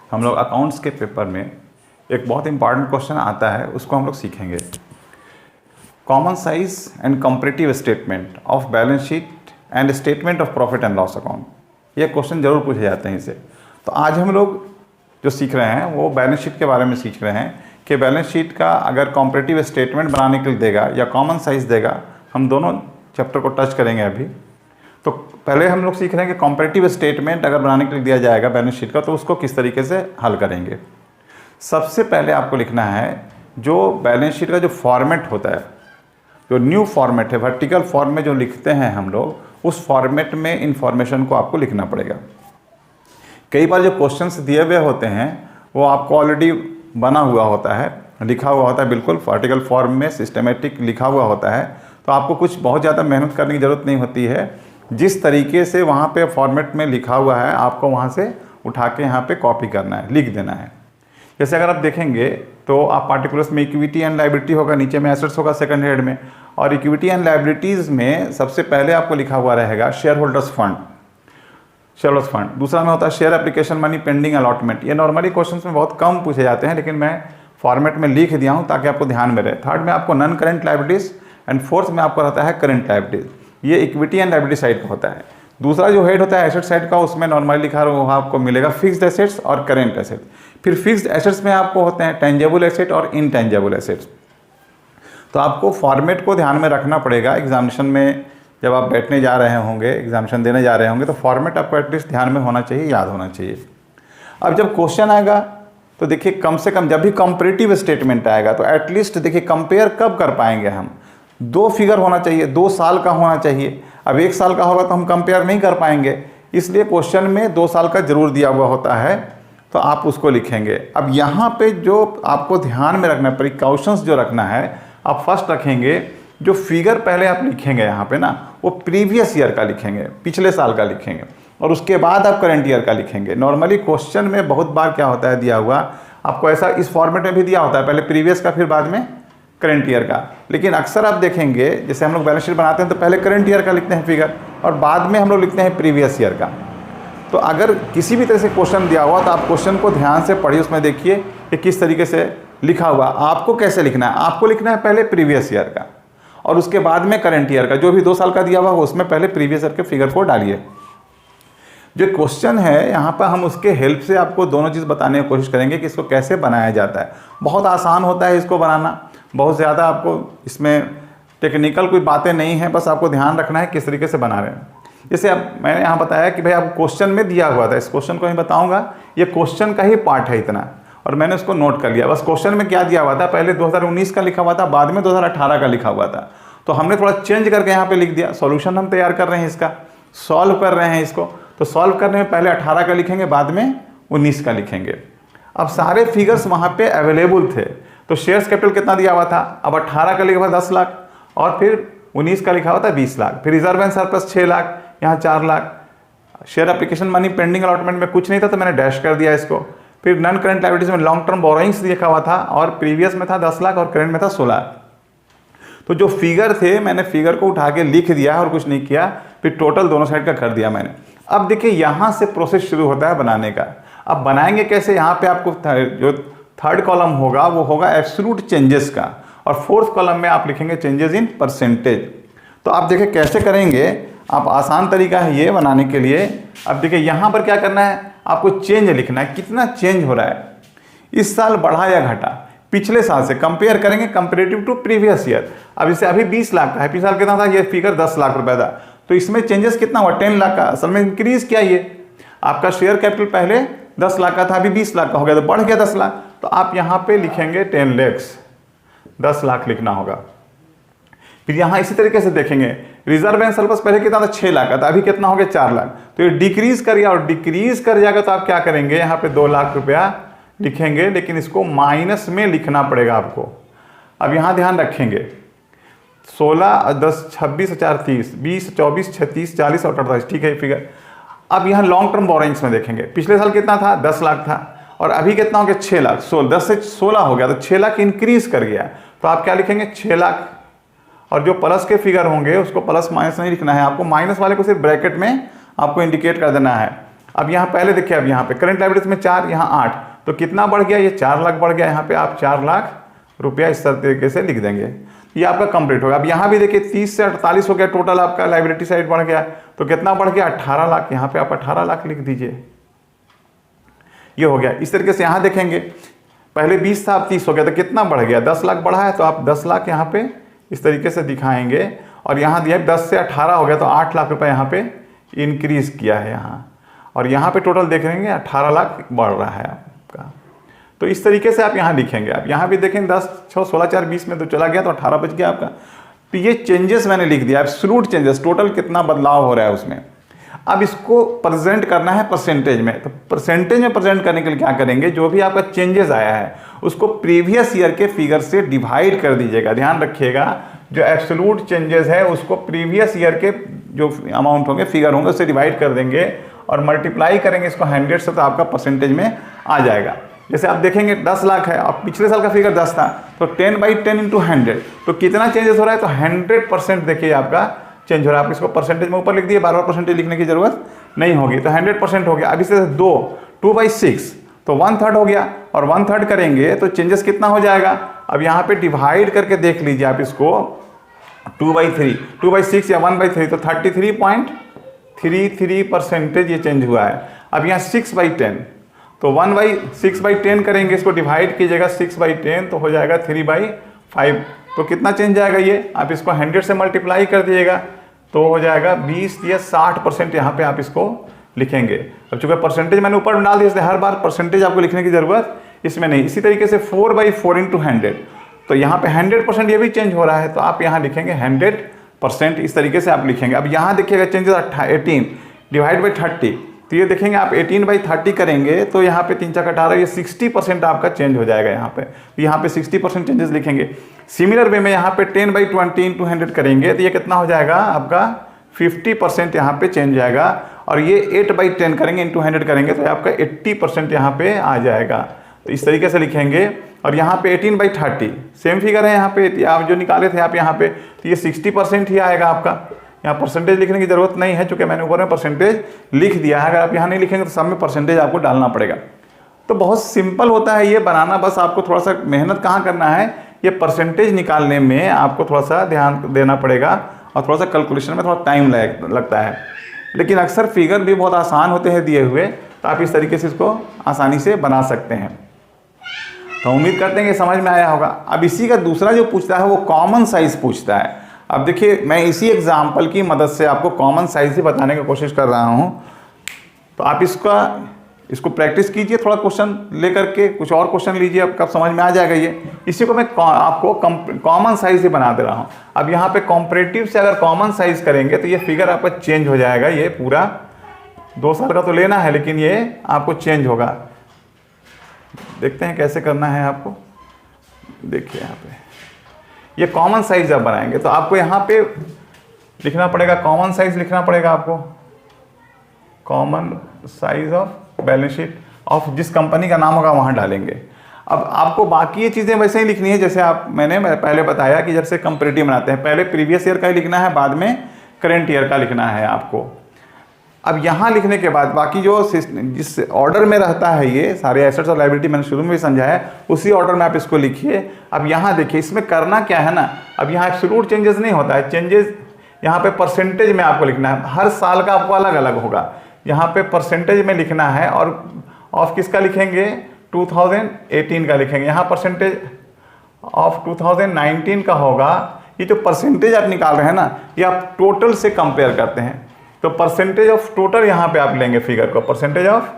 हम लोग अकाउंट्स के पेपर में एक बहुत इंपॉर्टेंट क्वेश्चन आता है, उसको हम लोग सीखेंगे। Common size and comparative statement of balance sheet and statement of profit and loss account, ये क्वेश्चन जरूर पूछे जाते हैं इसे। तो आज हम लोग जो सीख रहे हैं वो बैलेंस शीट के बारे में सीख रहे हैं कि बैलेंस शीट का अगर कंपैरेटिव स्टेटमेंट बनाने के लिए देगा या कॉमन साइज देगा, हम दोनों चैप्टर को टच करेंगे अभी। तो पहले हम लोग सीख रहे हैं कि कंपैरेटिव स्टेटमेंट अगर बनाने के लिए दिया जाएगा बैलेंस शीट का, तो उसको किस तरीके से हल करेंगे। सबसे पहले आपको लिखना है जो बैलेंस शीट का जो फॉर्मेट होता है, जो न्यू फॉर्मेट है, वर्टिकल फॉर्म में जो लिखते हैं हम लोग, उस फॉर्मेट में इंफॉर्मेशन को आपको लिखना पड़ेगा। कई बार जो क्वेश्चंस दिए हुए होते हैं वो आपको ऑलरेडी बना हुआ होता है, लिखा हुआ होता है, बिल्कुल वर्टिकल फॉर्म में सिस्टमेटिक लिखा हुआ होता है। तो आपको कुछ बहुत ज़्यादा मेहनत करने की ज़रूरत नहीं होती है। जिस तरीके से वहाँ पे फॉर्मेट में लिखा हुआ है आपको वहाँ से उठा के यहाँ पे कॉपी करना है, लिख देना है। जैसे अगर आप देखेंगे तो आप पार्टिकुलर्स में इक्विटी एंड लायबिलिटी होगा, नीचे में एसेट्स होगा सेकंड हेड में, और इक्विटी एंड लायबिलिटीज़ में सबसे पहले आपको लिखा हुआ रहेगा share holders fund, shareholders fund. दूसरा में होता है share application money pending allotment. ये नॉर्मली क्वेश्चंस में बहुत कम पूछे जाते हैं, लेकिन मैं फॉर्मेट में लिख दिया हूँ ताकि आपको ध्यान में रहे। थर्ड में आपको non current liabilities and fourth में आपको रहता है करेंट लायबिलिटीज़। ये इक्विटी एंड लायबिलिटी साइड का होता है। दूसरा जो हेड होता है एसेट साइड का, उसमें नॉर्मली लिखा हुआ आपको मिलेगा फिक्स्ड एसेट्स और करेंट एसेट। फिर फिक्स्ड एसेट्स में आपको होते हैं टेंजेबल एसेट और इनटेंजेबल एसेट्स। तो आपको फॉर्मेट को ध्यान में रखना पड़ेगा। एग्जामिनेशन में जब आप बैठने जा रहे होंगे, एग्जामिनेशन देने जा रहे होंगे, तो फॉर्मेट आपको एटलीस्ट ध्यान में होना चाहिए, याद होना चाहिए। अब जब क्वेश्चन आएगा तो देखिए, कम से कम जब भी कंपैरेटिव स्टेटमेंट आएगा तो एटलीस्ट देखिए कंपेयर कब कर पाएंगे हम। 2 फिगर होना चाहिए, 2 साल का होना चाहिए। अब 1 साल का होगा तो हम कंपेयर नहीं कर पाएंगे, इसलिए क्वेश्चन में 2 साल का जरूर दिया हुआ होता है, तो आप उसको लिखेंगे। अब यहाँ पे जो आपको ध्यान में रखना है, प्रिकॉशंस जो रखना है, आप फर्स्ट रखेंगे जो फिगर पहले आप लिखेंगे यहाँ पे ना, वो प्रीवियस ईयर का लिखेंगे, पिछले साल का लिखेंगे, और उसके बाद आप करंट ईयर का लिखेंगे। नॉर्मली क्वेश्चन में बहुत बार क्या होता है, दिया हुआ आपको ऐसा इस फॉर्मेट में भी दिया होता है, पहले प्रीवियस का फिर बाद में करंट ईयर का। लेकिन अक्सर आप देखेंगे जैसे हम लोग बैलेंस शीट बनाते हैं तो पहले करंट ईयर का लिखते हैं फिगर, और बाद में हम लोग लिखते हैं प्रीवियस ईयर का। तो अगर किसी भी तरह से क्वेश्चन दिया हुआ तो आप क्वेश्चन को ध्यान से पढ़िए, उसमें देखिए कि किस तरीके से लिखा हुआ। आपको कैसे लिखना है, आपको लिखना है पहले प्रीवियस ईयर का और उसके बाद में करंट ईयर का। जो भी 2 साल का दिया हुआ है उसमें पहले प्रीवियस ईयर के फिगर को डालिए। जो क्वेश्चन है यहाँ पर हम उसके हेल्प से आपको दोनों चीज़ बताने की कोशिश करेंगे कि इसको कैसे बनाया जाता है। बहुत आसान होता है इसको बनाना, बहुत ज़्यादा आपको इसमें टेक्निकल कोई बातें नहीं हैं, बस आपको ध्यान रखना है किस तरीके से बना रहे हैं। जैसे अब मैंने यहाँ बताया कि भाई आपको क्वेश्चन में दिया हुआ था, इस क्वेश्चन को मैं बताऊँगा, ये क्वेश्चन का ही पार्ट है इतना, और मैंने उसको नोट कर लिया। बस क्वेश्चन में क्या दिया हुआ था, पहले 2019 का लिखा हुआ था, बाद में 2018 का लिखा हुआ था, तो हमने थोड़ा चेंज करके यहाँ पे लिख दिया। सॉल्यूशन हम तैयार कर रहे हैं, इसका सॉल्व कर रहे हैं इसको, तो सॉल्व करने में पहले 18 का लिखेंगे, बाद में 19 का लिखेंगे। अब सारे फिगर्स वहाँ पे अवेलेबल थे, तो शेयर्स कैपिटल कितना दिया हुआ था, अब 18 का लिखा हुआ 10 लाख, और फिर 19 का लिखा हुआ था 20 लाख, फिर रिजर्व एंड सरप्लस 6 लाख, यहाँ 4 lakh. Share application money pending allotment में कुछ नहीं था तो मैंने डैश कर दिया इसको। फिर नॉन करंट लायबिलिटीज में लॉन्ग टर्म बोरोइंग्स लिखा हुआ था, और प्रीवियस में था 10 लाख और करंट में था 16। तो जो फिगर थे मैंने फिगर को उठा के लिख दिया और कुछ नहीं किया, फिर टोटल दोनों साइड का कर दिया मैंने। अब देखिए यहाँ से प्रोसेस शुरू होता है बनाने का। अब बनाएंगे कैसे, यहाँ पे आपको जो थर्ड कॉलम होगा वो होगा एब्सोल्यूट चेंजेस का, और फोर्थ कॉलम में आप लिखेंगे चेंजेस इन परसेंटेज। तो आप देखिए कैसे करेंगे आप, आसान तरीका है ये बनाने के लिए। अब देखिए यहाँ पर क्या करना है, आपको चेंज लिखना है, कितना चेंज हो रहा है, इस साल बढ़ा या घटा, पिछले साल से कंपेयर करेंगे, कंपेरेटिव टू प्रीवियस ईयर। अब इसे अभी 20 लाख का है, पिछले साल कितना था, ये फिगर 10 लाख रुपए था, तो इसमें चेंजेस कितना हुआ, 10 लाख का। असल में इंक्रीज किया, ये आपका शेयर कैपिटल पहले 10 लाख का था, अभी 20 लाख का हो गया, तो बढ़ गया 10 लाख। तो आप यहाँ पे लिखेंगे 10 lakhs, 10 लाख लिखना होगा। फिर यहाँ इसी तरीके से देखेंगे, रिजर्व एंड सरप्लस पहले कितना था, 6 लाख का था, अभी कितना हो गया, 4 लाख। तो ये डिक्रीज कर गया, और डिक्रीज कर जाएगा तो आप क्या करेंगे, यहाँ पे 2 लाख रुपया लिखेंगे, लेकिन इसको माइनस में लिखना पड़ेगा आपको। अब यहाँ ध्यान रखेंगे 16, 10, 26, 4, 30, 20, 24, 36, 40 और 48, ठीक है फिगर। अब यहाँ लॉन्ग टर्म बोरोइंग्स में देखेंगे, पिछले साल कितना था, 10 लाख था, और अभी कितना हो गया, 6 लाख। 10 से 16 हो गया, तो 6 लाख इंक्रीज कर गया। तो आप क्या लिखेंगे, 6 लाख, और जो प्लस के फिगर होंगे उसको प्लस माइनस नहीं लिखना है आपको, माइनस वाले को सिर्फ ब्रैकेट में आपको इंडिकेट कर देना है। अब यहाँ पहले देखिए, अब यहाँ पे करंट लायबिलिटीज में 4, यहाँ 8, तो कितना बढ़ गया, ये 4 लाख बढ़ गया। यहाँ पे आप 4 लाख रुपया इस तरीके से लिख देंगे, ये आपका कंप्लीट होगा। अब यहाँ भी देखिए 30 से 48 हो गया, टोटल आपका लायबिलिटी साइड बढ़ गया, तो कितना बढ़ गया 18 लाख। यहाँ पे आप 18 लाख लिख दीजिए, ये हो गया। इस तरीके से यहाँ देखेंगे, पहले 20 था, अब 30 हो गया, तो कितना बढ़ गया 10 लाख बढ़ा है, तो आप 10 लाख यहाँ पे इस तरीके से दिखाएंगे। और यहाँ दिया 10 से 18 हो गया, तो 8 लाख रुपए यहाँ पे इंक्रीज किया है यहाँ, और यहाँ पे टोटल देख लेंगे 18 लाख बढ़ रहा है आपका। तो इस तरीके से आप यहाँ लिखेंगे। आप यहाँ भी देखें 10, 6, 16, 4, 20 में तो चला गया, तो 18 बच गया आपका। तो ये चेंजेस मैंने लिख दिया, एब्सोल्यूट चेंजेस, टोटल कितना बदलाव हो रहा है उसमें। अब इसको प्रेजेंट करना है परसेंटेज में, तो परसेंटेज में प्रेजेंट करने के लिए क्या करेंगे, जो भी आपका चेंजेस आया है उसको प्रीवियस ईयर के फिगर से डिवाइड कर दीजिएगा। ध्यान रखिएगा, जो एब्सोल्यूट चेंजेस है उसको प्रीवियस ईयर के जो अमाउंट होंगे, फिगर होंगे, उससे डिवाइड कर देंगे और मल्टीप्लाई करेंगे इसको 100 से, तो आपका परसेंटेज में आ जाएगा। जैसे आप देखेंगे 10 लाख है, अब पिछले साल का फिगर 10 था, तो 10/10 इंटू 100, तो कितना चेंजेस हो रहा है, तो 100% देखिए आपका चेंज हो रहा है। आप इसको परसेंटेज में ऊपर लिख दिए, बार-बार परसेंटेज लिखने की जरूरत नहीं होगी, तो 100% हो गया। अब इसे 2/6, तो 1/3 हो गया, और 1/3 करेंगे तो चेंजेस कितना हो जाएगा। अब यहाँ पे डिवाइड करके देख लीजिए आप इसको, 2/3, 2/6 या 1/3, तो 33.33% ये चेंज हुआ है। अब यहाँ 6/10, तो 1/6/10 करेंगे, इसको डिवाइड कीजिएगा 6/10, तो हो जाएगा 3/5। तो कितना चेंज जाएगा ये, आप इसको 100 से मल्टीप्लाई कर दिएगा, तो हो जाएगा 20 या 60% यहाँ पे आप इसको लिखेंगे। अब चूंकि परसेंटेज मैंने ऊपर डाल दिया, इसलिए हर बार परसेंटेज आपको लिखने की जरूरत इसमें नहीं। इसी तरीके से 4/4 इंटू 100, तो यहाँ पे 100% ये भी चेंज हो रहा है, तो आप यहाँ लिखेंगे 100%, इस तरीके से आप लिखेंगे। अब यहाँ देखिएगा चेंजेस 18 डिवाइड बाई 30, तो ये देखेंगे आप 18/30 करेंगे, तो यहाँ पे 3 4 18, ये 60% आपका चेंज हो जाएगा यहाँ पे, तो यहाँ पे 60% चेंजेस लिखेंगे। सिमिलर वे में यहाँ पे 10/20 इंटू 100 करेंगे, तो ये कितना हो जाएगा आपका 50% यहाँ पे चेंज जाएगा। और ये 8/10 करेंगे, इंटू 100 करेंगे, तो आपका 80% यहाँ पे आ जाएगा। तो इस तरीके से लिखेंगे। और यहाँ पे 18/30 सेम फिगर है, यहाँ पे आप जो निकाले थे आप यहाँ पे, तो ये 60% ही आएगा आपका। यहाँ परसेंटेज लिखने की जरूरत नहीं है, चूंकि मैंने ऊपर में परसेंटेज लिख दिया है। अगर आप यहाँ नहीं लिखेंगे तो सब में परसेंटेज आपको डालना पड़ेगा। तो बहुत सिंपल होता है ये बनाना, बस आपको थोड़ा सा मेहनत कहाँ करना है, ये परसेंटेज निकालने में आपको थोड़ा सा ध्यान देना पड़ेगा, और थोड़ा सा कैलकुलेशन में थोड़ा टाइम लगता है। लेकिन अक्सर फिगर भी बहुत आसान होते हैं दिए हुए, तो आप इस तरीके से इसको आसानी से बना सकते हैं। तो उम्मीद करते हैं कि समझ में आया होगा। अब इसी का दूसरा जो पूछता है वो कॉमन साइज पूछता है। अब देखिए, मैं इसी एग्जाम्पल की मदद से आपको कॉमन साइज ही बताने की कोशिश कर रहा हूँ, तो आप इसको प्रैक्टिस कीजिए, थोड़ा क्वेश्चन लेकर के कुछ और क्वेश्चन लीजिए, अब कब समझ में आ जाएगा ये। इसी को मैं आपको कॉमन साइज ही बना दे रहा हूँ। अब यहाँ पे कॉम्परेटिव से अगर कॉमन साइज करेंगे तो ये फिगर आपका चेंज हो जाएगा। ये पूरा 2 साल का तो लेना है, लेकिन ये आपको चेंज होगा। देखते हैं कैसे करना है आपको। देखिए यहाँ पे ये कॉमन साइज जब बनाएंगे तो आपको यहाँ पे लिखना पड़ेगा, कॉमन साइज लिखना पड़ेगा आपको, common size of balance sheet of जिस कंपनी का नाम होगा वहाँ डालेंगे। अब आपको बाकी ये चीज़ें वैसे ही लिखनी है जैसे मैंने पहले बताया कि जैसे कंपैरेटिव बनाते हैं, पहले प्रीवियस ईयर का ही लिखना है, बाद में करंट ईयर का लिखना है आपको। अब यहाँ लिखने के बाद बाकी जो जिस ऑर्डर में रहता है ये सारे एसेट्स और लायबिलिटी मैंने शुरू में भी समझाया, उसी ऑर्डर में आप इसको लिखिए। अब यहाँ देखिए इसमें करना क्या है ना, अब यहाँ एब्सोल्यूट चेंजेस नहीं होता है, चेंजेस यहाँ पे परसेंटेज में आपको लिखना है। हर साल का आपको अलग अलग होगा, यहाँ पे परसेंटेज में लिखना है। और ऑफ किसका लिखेंगे, 2018 का लिखेंगे। यहाँ परसेंटेज ऑफ 2019 का होगा। ये जो परसेंटेज आप निकाल रहे हैं ना, ये आप टोटल से कंपेयर करते हैं, तो परसेंटेज ऑफ टोटल यहाँ पे आप लेंगे फिगर को, परसेंटेज ऑफ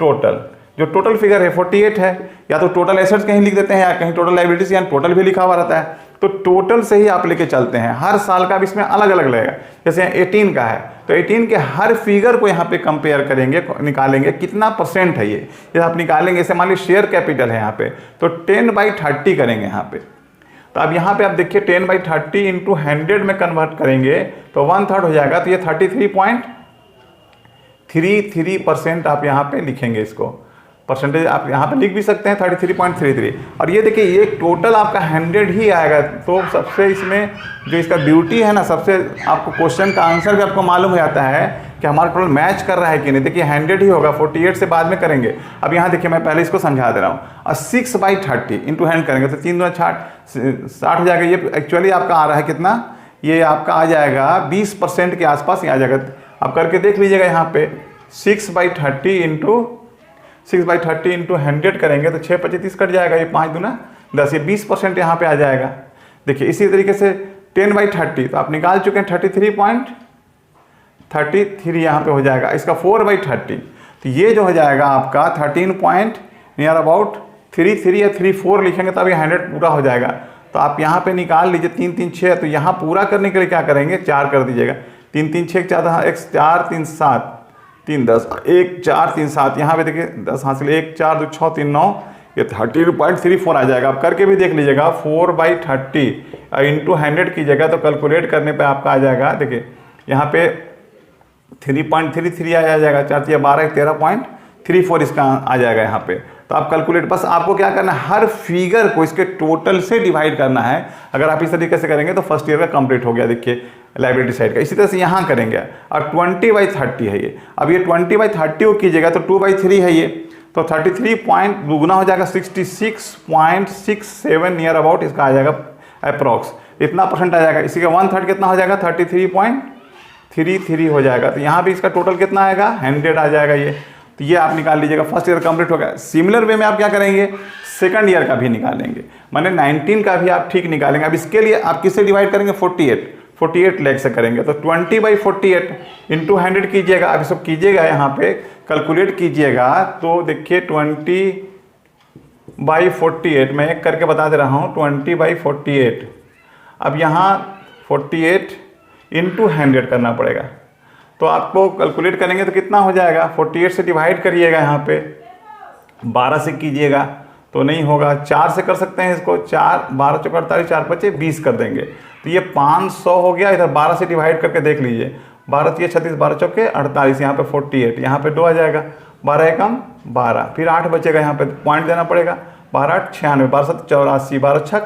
टोटल। जो टोटल फिगर है 48 है, या तो टोटल एसेट्स कहीं लिख देते हैं या कहीं टोटल लायबिलिटीज, या टोटल भी लिखा हुआ रहता है, तो टोटल से ही आप लेके चलते हैं। हर साल का भी इसमें अलग अलग लगेगा। जैसे 18 का है तो 18 के हर फिगर को यहाँ पे कंपेयर करेंगे, निकालेंगे कितना परसेंट है ये। जैसे आप निकालेंगे, जैसे मान लीजिए शेयर कैपिटल है यहाँ पे, तो 10/30 करेंगे यहाँ पे। तो अब यहाँ पे आप देखिए 10/30 इंटू 100 में कन्वर्ट करेंगे तो 1/3 हो जाएगा, तो ये 33.33% आप यहाँ पे लिखेंगे। इसको परसेंटेज आप यहाँ पे लिख भी सकते हैं 33.33। और ये देखिए ये टोटल आपका 100 ही आएगा। तो सबसे इसमें जो इसका ब्यूटी है ना, सबसे आपको क्वेश्चन का आंसर भी आपको मालूम हो जाता है कि हमारा टोटल मैच कर रहा है कि नहीं। देखिए 100 ही होगा, 48 से बाद में करेंगे। अब यहाँ देखिए मैं पहले इसको समझा दे रहा हूँ। और 6/30 इंटू 100 करेंगे तो 3 दूना 60 हो जाएगा। ये एक्चुअली आपका आ रहा है कितना, ये आपका आ जाएगा 20% के आसपास ही आ जाएगा। आप करके देख लीजिएगा यहाँ पे 6/30 इंटू 100 करेंगे तो 6×25 कट जाएगा, ये 5 दूना 10, ये 20% यहाँ पे आ जाएगा। देखिए इसी तरीके से 10/30 तो आप निकाल चुके हैं 33.33 यहाँ पे हो जाएगा। इसका 4/30 तो ये जो हो जाएगा आपका 13 पॉइंट नियर अबाउट 33 या 34 लिखेंगे तो अभी 100 पूरा हो जाएगा। तो आप यहाँ पे निकाल लीजिए 3 3 6, तो यहाँ पूरा करने के लिए क्या करेंगे 4 कर दीजिएगा। 3 3 6 4 1 4 3 7 3 10 1 4 3 7, यहाँ पे देखिए 10 हासिल 1 4 2 6 3 9, ये 13.34 आ जाएगा। आप करके भी देख लीजिएगा 4/30 इंटू 100 कीजिएगा तो कैलकुलेट करने पे आपका आ जाएगा। देखिए यहाँ पे 3.33 आ जाएगा, 4 3 12 13.34 इसका आ जाएगा यहाँ पे। तो आप कैलकुलेट, बस आपको क्या करना है हर फिगर को इसके टोटल से डिवाइड करना है। अगर आप इस तरीके से करेंगे तो फर्स्ट ईयर का कंप्लीट हो गया। देखिए लाइबिलिटी साइड का इसी तरह से यहाँ करेंगे। और 20/30 है ये, अब ये 20/30 को कीजिएगा तो 2/3 है ये, तो 33 पॉइंट दुगुना हो जाएगा 66.67 नियर अबाउट इसका आ जाएगा अप्रॉक्स, इतना परसेंट आ जाएगा। इसी का 1/3 कितना हो जाएगा 33.33 हो जाएगा। तो यहाँ भी इसका टोटल कितना आएगा 100 आ जाएगा ये। तो ये आप निकाल लीजिएगा, फर्स्ट ईयर कंप्लीट हो गया। सिमिलर वे में आप क्या करेंगे सेकंड ईयर का भी निकालेंगे, माने 19 का भी आप ठीक निकालेंगे। अब इसके लिए आप किससे डिवाइड करेंगे 48 लाख से करेंगे तो 20/48 इंटू 100 कीजिएगा। अब इसको कीजिएगा यहाँ पे कैलकुलेट कीजिएगा तो देखिए 20/48 मैं एक करके बता दे रहा हूँ 20/48। अब यहाँ 48 इंटू 100 करना पड़ेगा, तो आपको कैलकुलेट करेंगे तो कितना हो जाएगा 48 से डिवाइड करिएगा, यहाँ पे 12 से कीजिएगा तो नहीं होगा, 4 से कर सकते हैं इसको, 4 12 चौके 48 4 5 20 कर देंगे तो ये 500 हो गया। इधर 12 से डिवाइड करके देख लीजिए, 12 3 36 12 चौके 48, यहाँ पे 48, यहाँ पे 2 आ जाएगा, 12 एकम 12, फिर 8 बचेगा, यहाँ पे पॉइंट देना पड़ेगा, 12 8 96, 12 7 84, 12 6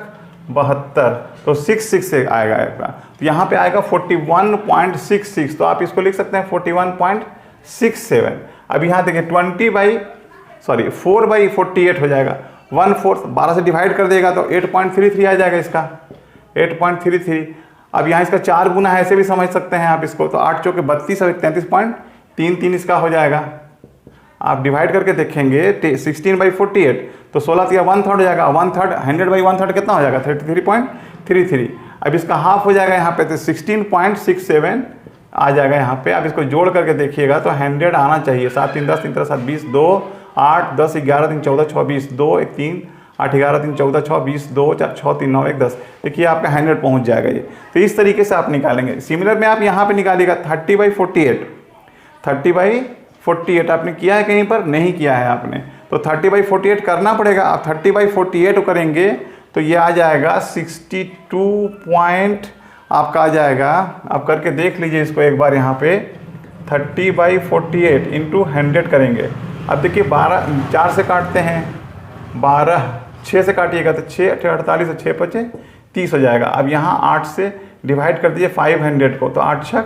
72, तो 66 से आएगा आपका। तो यहाँ पे आएगा 41.66, तो आप इसको लिख सकते हैं 41.67। अब यहाँ देखिए 4/48 हो जाएगा, 1/4 12 से डिवाइड कर देगा तो 8.33 आ जाएगा इसका, 8.33। अब यहाँ इसका 4 गुना है, ऐसे भी समझ सकते हैं आप इसको, तो 8 चौके 32 और 33.33 इसका हो जाएगा। आप डिवाइड करके देखेंगे 16/48 तो 16 या 1/3 हो जाएगा, 1/3 100/1/3 कितना हो जाएगा 33.33। अब इसका हाफ हो जाएगा यहाँ पे तो 16.67 आ जाएगा यहाँ पे। अब इसको जोड़ करके देखिएगा तो 100 आना चाहिए। 7 3 10 3 3 7 20 2 8 10 11 3 14 6 20 2 1 3 8 11 3 14 6 20 2 4 6 3 9 1 10, देखिए आपका 100 पहुँच जाएगा ये। तो इस तरीके से आप निकालेंगे। सिमिलर में आप यहाँ पे निकालिएगा 30/48 आपने किया है कहीं पर, नहीं किया है आपने, तो 30/48 करना पड़ेगा। आप 30/48 करेंगे तो ये आ जाएगा 62 पॉइंट आपका आ जाएगा। आप करके देख लीजिए इसको एक बार, यहाँ पे 30/48 इंटू 100 करेंगे। अब देखिए 12 4 से काटते हैं, 12 6 से काटिएगा तो 6 48 और 6 5 30 हो जाएगा। अब यहाँ 8 से डिवाइड कर दीजिए 500 को, तो 8 6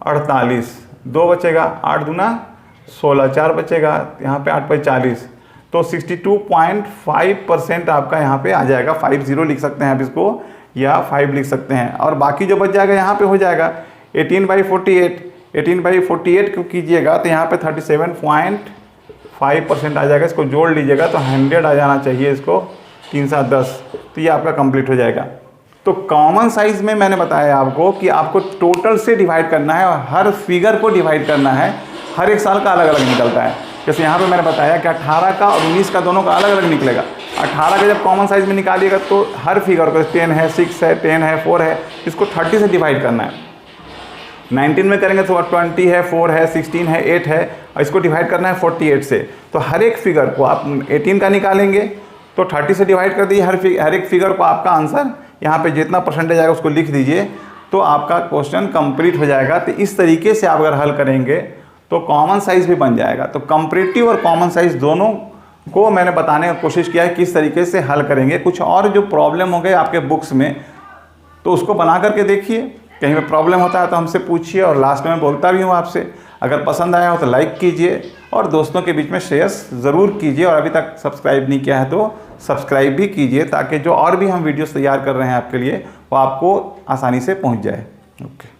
48, 2 बचेगा, 8 दूना 16, 4 बचेगा, यहाँ पे 8 5 40, तो 62.5% आपका यहाँ पे आ जाएगा। 50 लिख सकते हैं आप इसको या 5 लिख सकते हैं। और बाकी जो बच जाएगा यहाँ पे हो जाएगा 18/48 को कीजिएगा तो यहाँ पे 37.5% आ जाएगा। इसको जोड़ लीजिएगा तो 100 आ जाना चाहिए इसको, 3 7 10, तो ये आपका कंप्लीट हो जाएगा। तो कॉमन साइज में मैंने बताया आपको कि आपको टोटल से डिवाइड करना है और हर फिगर को डिवाइड करना है। हर एक साल का अलग अलग निकलता है। जैसे यहाँ पे मैंने बताया कि 18 का और 19 का दोनों का अलग अलग निकलेगा। 18 का जब कॉमन साइज में निकालिएगा तो हर फिगर को 10 है 6 है 10 है 4 है, इसको 30 से डिवाइड करना है। 19 में करेंगे तो 20 है 4 है 16 है 8 है, और इसको डिवाइड करना है 48 से। तो हर एक फिगर को आप 18 का निकालेंगे तो 30 से डिवाइड कर दीजिए हर एक फिगर को, आपका आंसर यहाँ पे जितना परसेंटेज आएगा उसको लिख दीजिए, तो आपका क्वेश्चन कंप्लीट हो जाएगा। तो इस तरीके से आप अगर हल करेंगे तो कॉमन साइज भी बन जाएगा। तो कंपैरेटिव और कॉमन साइज दोनों को मैंने बताने की कोशिश किया है किस तरीके से हल करेंगे। कुछ और जो प्रॉब्लम हो गए आपके बुक्स में तो उसको बना करके देखिए, कहीं पे प्रॉब्लम होता है तो हमसे पूछिए, और लास्ट में बोलता भी हूँ आपसे अगर पसंद आया हो तो लाइक कीजिए और दोस्तों के बीच में शेयर ज़रूर कीजिए, और अभी तक सब्सक्राइब नहीं किया है तो सब्सक्राइब भी कीजिए, ताकि जो और भी हम वीडियोस तैयार कर रहे हैं आपके लिए वो आपको आसानी से पहुंच जाए। ओके।